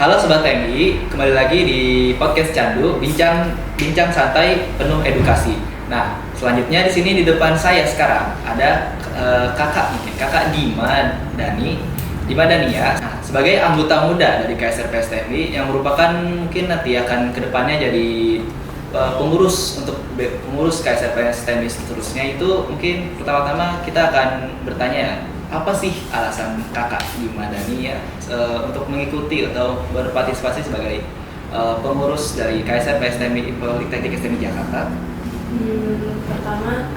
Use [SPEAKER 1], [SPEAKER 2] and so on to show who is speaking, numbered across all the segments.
[SPEAKER 1] Halo Sobat TMI, kembali lagi di podcast Candu, bincang santai penuh edukasi. Nah, selanjutnya di sini di depan saya sekarang ada kakak Dima Dani ya. Nah, sebagai anggota muda dari KSRPS TMI yang merupakan mungkin nanti akan kedepannya jadi pengurus KSRPS TMI seterusnya. Itu mungkin pertama-tama kita akan bertanya, apa sih alasan kakak Dima Dani ya untuk mengikuti atau berpartisipasi sebagai pengurus dari KSRPS TMI Politeknik STMI Jakarta?
[SPEAKER 2] Pertama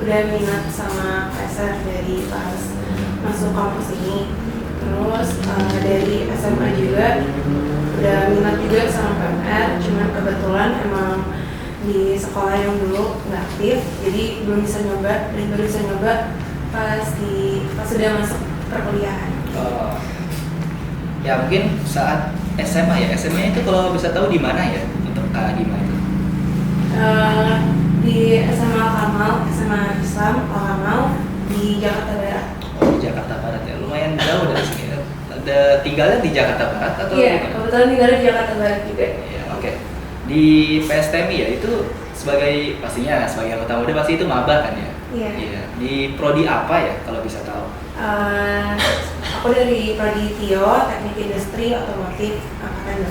[SPEAKER 2] udah minat sama KSR dari pas masuk kampus ini. Terus dari SMA juga udah minat juga sama PMR, cuman kebetulan emang di sekolah yang dulu nggak aktif, jadi belum bisa nyoba, dan baru bisa nyoba pas sudah masuk perkuliahan.
[SPEAKER 1] Ya mungkin saat SMA SMA itu kalau bisa tahu di mana ya untuk Kak Dima itu?
[SPEAKER 2] Di SMA Al-Kamal, SMA Islam Al-Kamal di Jakarta Barat.
[SPEAKER 1] Oh, di Jakarta Barat ya, lumayan jauh dari sini. Ada tinggalnya di Jakarta Barat atau?
[SPEAKER 2] Iya, kebetulan tinggalnya di Jakarta Barat juga.
[SPEAKER 1] Ya, oke. Di PSTMI ya itu pastinya sebagai anggota muda pasti itu maba kan ya?
[SPEAKER 2] Iya.
[SPEAKER 1] Di prodi apa ya kalau bisa tahu?
[SPEAKER 2] Aku dari prodi TIO, Teknik Industri Otomotif Angkatan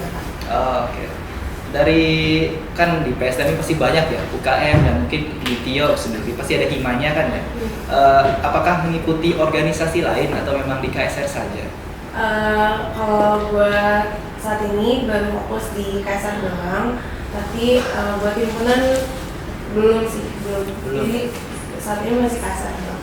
[SPEAKER 2] 8.
[SPEAKER 1] Oke. Dari kan di PSTMI pasti banyak ya UKM dan mungkin di TIO sendiri pasti ada himanya kan ya. Apakah mengikuti organisasi lain atau memang di KSR saja?
[SPEAKER 2] Kalau buat saat ini baru fokus di KSR doang, tapi buat himpunan belum. Jadi saat ini masih KSR doang.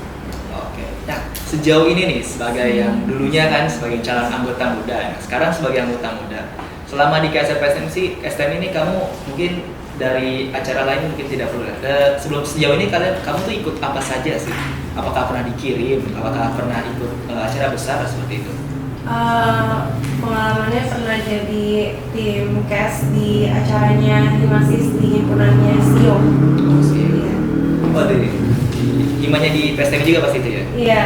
[SPEAKER 1] Oke. Nah, sejauh ini nih sebagai yang dulunya kan sebagai calon anggota muda, sekarang sebagai anggota muda. Selama di KSRPS STM ini kamu mungkin dari acara lain mungkin tidak perlu. Sebelum sejauh ini kamu tuh ikut apa saja sih? Apakah pernah dikirim? Apakah pernah ikut acara besar seperti itu?
[SPEAKER 2] Pengalamannya pernah jadi tim CAS di acaranya Himasis di himpunannya SIO.
[SPEAKER 1] Iya. Oh, himanya di PSTM juga pasti itu ya?
[SPEAKER 2] Iya.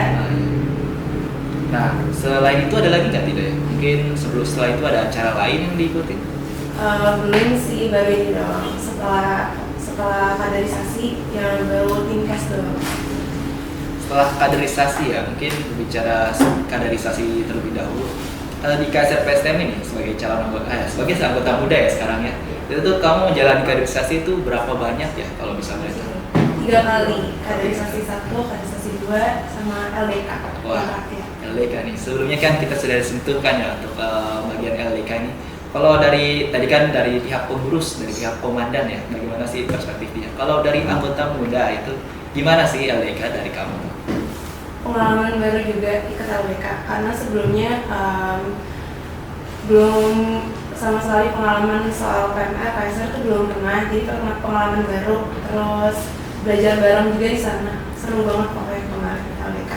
[SPEAKER 1] Nah, selain itu ada lagi nggak tidak ya? Mungkin setelah itu ada acara lain yang diikuti?
[SPEAKER 2] Belum sih, baru ini doang. Setelah kaderisasi yang baru tim CAS doang.
[SPEAKER 1] Setelah kaderisasi ya, mungkin bicara kaderisasi terlebih dahulu. Di KSRPS TMI ini sebagai sebagai anggota muda ya sekarang ya. Itu tuh kamu menjalani kaderisasi itu berapa banyak ya kalau bisa boleh tahu?
[SPEAKER 2] 3 kali, kaderisasi 1, kaderisasi 2, sama LDK.
[SPEAKER 1] Wah, LDK nih. Sebelumnya kan kita sudah sentuh kan ya untuk bagian LDK ini. Kalau dari tadi kan dari pihak pengurus, dari pihak komandan ya, bagaimana sih perspektifnya? Kalau dari anggota muda itu gimana sih LDK dari kamu?
[SPEAKER 2] Pengalaman baru juga ikut LDK, karena sebelumnya belum sama sekali pengalaman soal PMR, KSR itu belum pernah, jadi pengalaman baru, terus belajar bareng juga di sana, seru banget pokoknya kemarin LDK.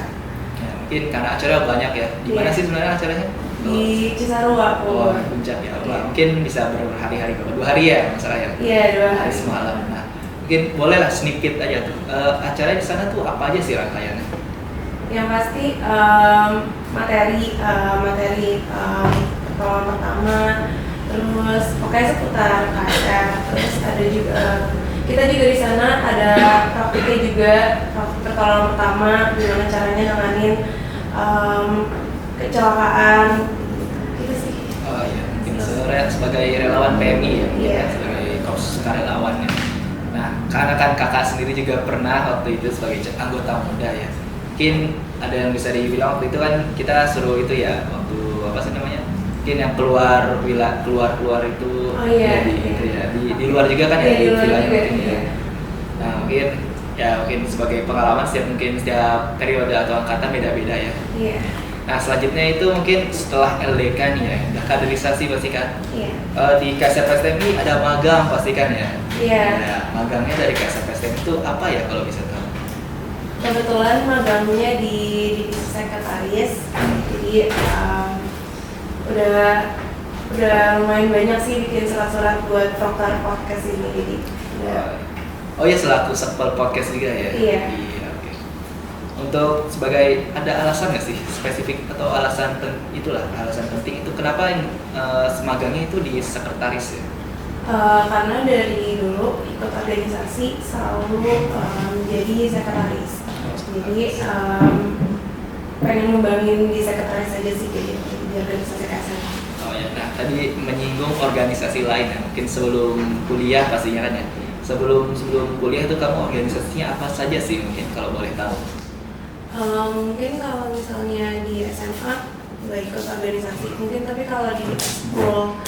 [SPEAKER 1] Ya, mungkin karena acara banyak ya. Di mana sih sebenarnya acaranya?
[SPEAKER 2] Di Cisarua.
[SPEAKER 1] Puncak ya. Mungkin bisa berhari-hari, 2 hari ya masalah ya?
[SPEAKER 2] Iya, 2 hari.
[SPEAKER 1] Semalam. Nah, mungkin bolehlah sneak peek aja tuh. Acara di sana tuh apa aja sih rangkaiannya?
[SPEAKER 2] Yang pasti materi pertolongan pertama, terus pokoknya seputar KSR. Terus ada juga kita juga di sana ada praktiknya juga, praktik pertolongan pertama, gimana caranya nanganin kecelakaan gitu sih.
[SPEAKER 1] Oh iya, mungkin sebagai relawan PMI ya,
[SPEAKER 2] Iya.
[SPEAKER 1] sebagai korps karelawan ya. Nah, karena kan kakak sendiri juga pernah waktu itu sebagai anggota muda ya. Mungkin ada yang bisa dibilang waktu itu kan kita suruh itu ya, waktu apa sih namanya? Mungkin yang keluar itu.
[SPEAKER 2] Oh iya.
[SPEAKER 1] Di luar juga kan ya,
[SPEAKER 2] Iya,
[SPEAKER 1] di
[SPEAKER 2] di luar
[SPEAKER 1] villa
[SPEAKER 2] juga,
[SPEAKER 1] mungkin ya.
[SPEAKER 2] iya.
[SPEAKER 1] Nah, mungkin sebagai pengalaman setiap periode atau angkatan beda-beda ya.
[SPEAKER 2] Iya.
[SPEAKER 1] Nah, selanjutnya itu mungkin setelah LDK nih ya, udah kaderisasi pasti kan.
[SPEAKER 2] Iya.
[SPEAKER 1] Di KSRPS TMI ada magang pasti kan ya.
[SPEAKER 2] Iya.
[SPEAKER 1] Nah, magangnya dari KSRPS TMI itu apa ya kalau bisa tahu?
[SPEAKER 2] Kebetulan magangnya di divisi sekretaris, jadi udah lumayan banyak sih bikin surat-surat buat proker podcast ini, jadi
[SPEAKER 1] Oh iya, selaku sekpol podcast juga ya.
[SPEAKER 2] Iya.
[SPEAKER 1] Oke. Untuk sebagai ada alasan nggak sih spesifik atau itulah alasan penting itu kenapa semagangnya itu di sekretaris ya?
[SPEAKER 2] Karena dari dulu ikut organisasi selalu jadi sekretaris. Jadi pengen ngembangin di sekretaris aja sih di organisasi KSR.
[SPEAKER 1] Oh ya, nah tadi menyinggung organisasi lain ya, mungkin sebelum kuliah pastinya kan ya. Sebelum kuliah itu kamu organisasinya apa saja sih mungkin kalau boleh tahu?
[SPEAKER 2] Mungkin kalau misalnya di SMA nggak ikut organisasi mungkin, tapi kalau di school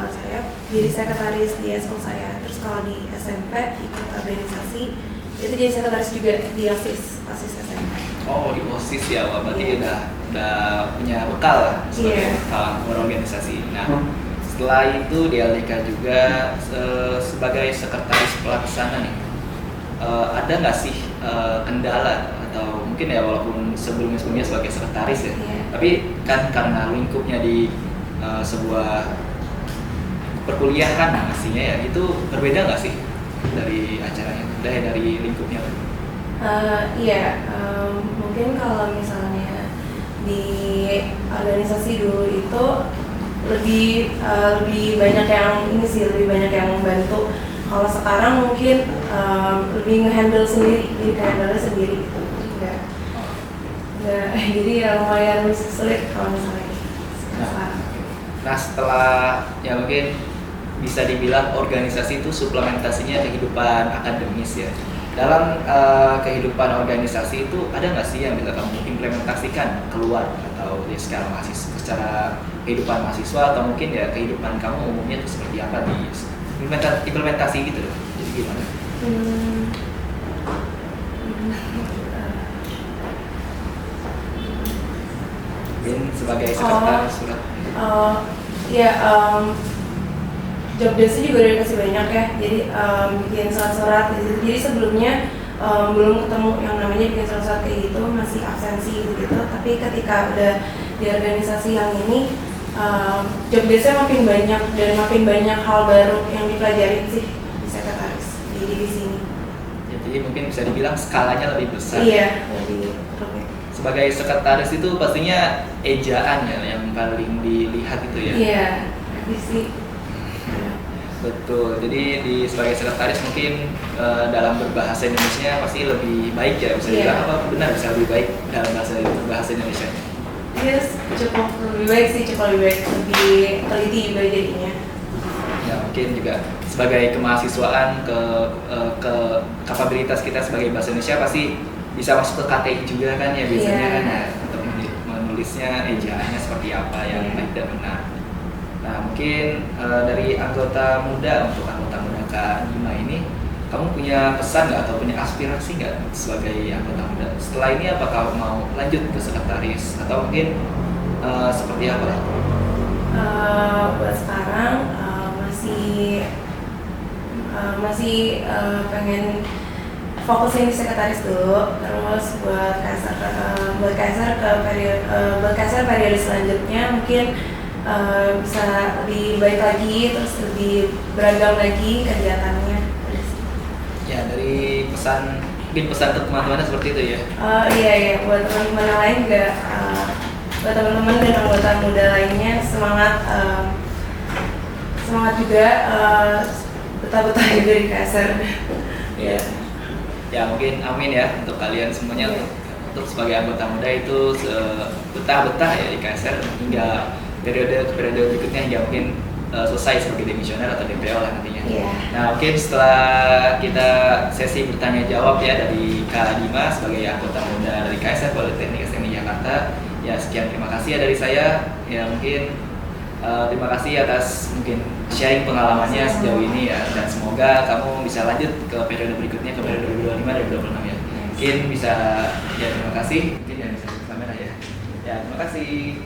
[SPEAKER 2] saya jadi sekretaris di school saya. Terus kalau di SMP ikut organisasi itu jadi sekretaris juga di OSIS SMP.
[SPEAKER 1] Oh di OSIS ya, wah, berarti udah punya bekal lah sebagai bekal berorganisasi. Nah setelah itu di LDK juga sebagai sekretaris pelaksana nih, ada nggak sih kendala atau mungkin ya walaupun sebelumnya sebagai sekretaris ya, tapi kan karena lingkupnya di sebuah perkuliahan pastinya ya, itu berbeda nggak sih dari acaranya, dari lingkupnya?
[SPEAKER 2] Mungkin kalau misalnya di organisasi dulu itu lebih banyak yang ini sih, lebih banyak yang membantu. Kalau sekarang mungkin lebih nge-handle sendiri, sendiri gitu. Enggak, jadi ya lumayan sulit kalau misalnya sekarang.
[SPEAKER 1] Nah setelah ya mungkin bisa dibilang organisasi itu suplementasinya kehidupan akademis ya. Dalam kehidupan organisasi itu ada nggak sih yang bisa kamu implementasikan keluar atau ya secara mahasiswa, secara kehidupan mahasiswa atau mungkin ya kehidupan kamu umumnya itu seperti apa di implementasi gitu loh. Jadi gimana? Mungkin sebagai sekretaris surat.
[SPEAKER 2] Job desk juga udah dikasih banyak ya. Jadi bikin surat-surat gitu. Jadi sebelumnya belum ketemu yang namanya bikin surat-surat kayak gitu, masih absensi gitu. Tapi ketika udah di organisasi yang ini, job desk-nya makin banyak dan makin banyak hal baru yang dipelajari sih di sekretaris di divisi ini.
[SPEAKER 1] Ya, jadi mungkin bisa dibilang skalanya lebih besar.
[SPEAKER 2] Iya, lebih rumit.
[SPEAKER 1] Sebagai sekretaris itu pastinya ejaan ya yang paling dilihat itu ya.
[SPEAKER 2] Iya, divisi.
[SPEAKER 1] Betul. Jadi sebagai sekretaris mungkin dalam berbahasa Indonesia pasti lebih baik ya, bisa dibilang apa benar bisa lebih baik dalam berbahasa Indonesia.
[SPEAKER 2] Yes, cukup lebih baik sih, lebih teliti juga jadinya.
[SPEAKER 1] Ya mungkin juga sebagai kemahasiswaan ke kapabilitas kita sebagai bahasa Indonesia pasti bisa masuk ke KTI juga kan ya biasanya kan ya, untuk menulisnya ejaannya seperti apa yang baik dan benar. Nah mungkin dari anggota muda Kak Dima ini, kamu punya pesan nggak atau punya aspirasi nggak sebagai anggota muda? Setelah ini apakah mau lanjut ke sekretaris atau mungkin seperti apa?
[SPEAKER 2] Buat sekarang masih pengen fokusin di sekretaris dulu. Terus buat KSR periode selanjutnya mungkin bisa lebih baik lagi, terus lebih beragam lagi kegiatannya.
[SPEAKER 1] Ya dari mungkin pesan untuk teman-teman seperti itu ya.
[SPEAKER 2] Iya buat teman-teman yang lain juga, buat teman-teman dan anggota muda lainnya semangat juga, betah-betah juga di KSR.
[SPEAKER 1] Ya mungkin amin ya untuk kalian semuanya. Untuk sebagai anggota muda itu betah-betah ya di KSR hingga periode berikutnya hingga mungkin selesai sebagai demisioner atau DPO lah nantinya. Nah mungkin setelah kita sesi bertanya jawab ya dari Kak Dima sebagai anggota muda dari KSR Politeknik SMI Jakarta, ya sekian terima kasih ya dari saya. Ya mungkin terima kasih atas mungkin sharing pengalamannya sejauh ini ya, dan semoga kamu bisa lanjut ke periode berikutnya, ke periode 2025-2026 ya. Mungkin bisa, ya terima kasih. Mungkin jangan bisa kamera ya. Ya terima kasih.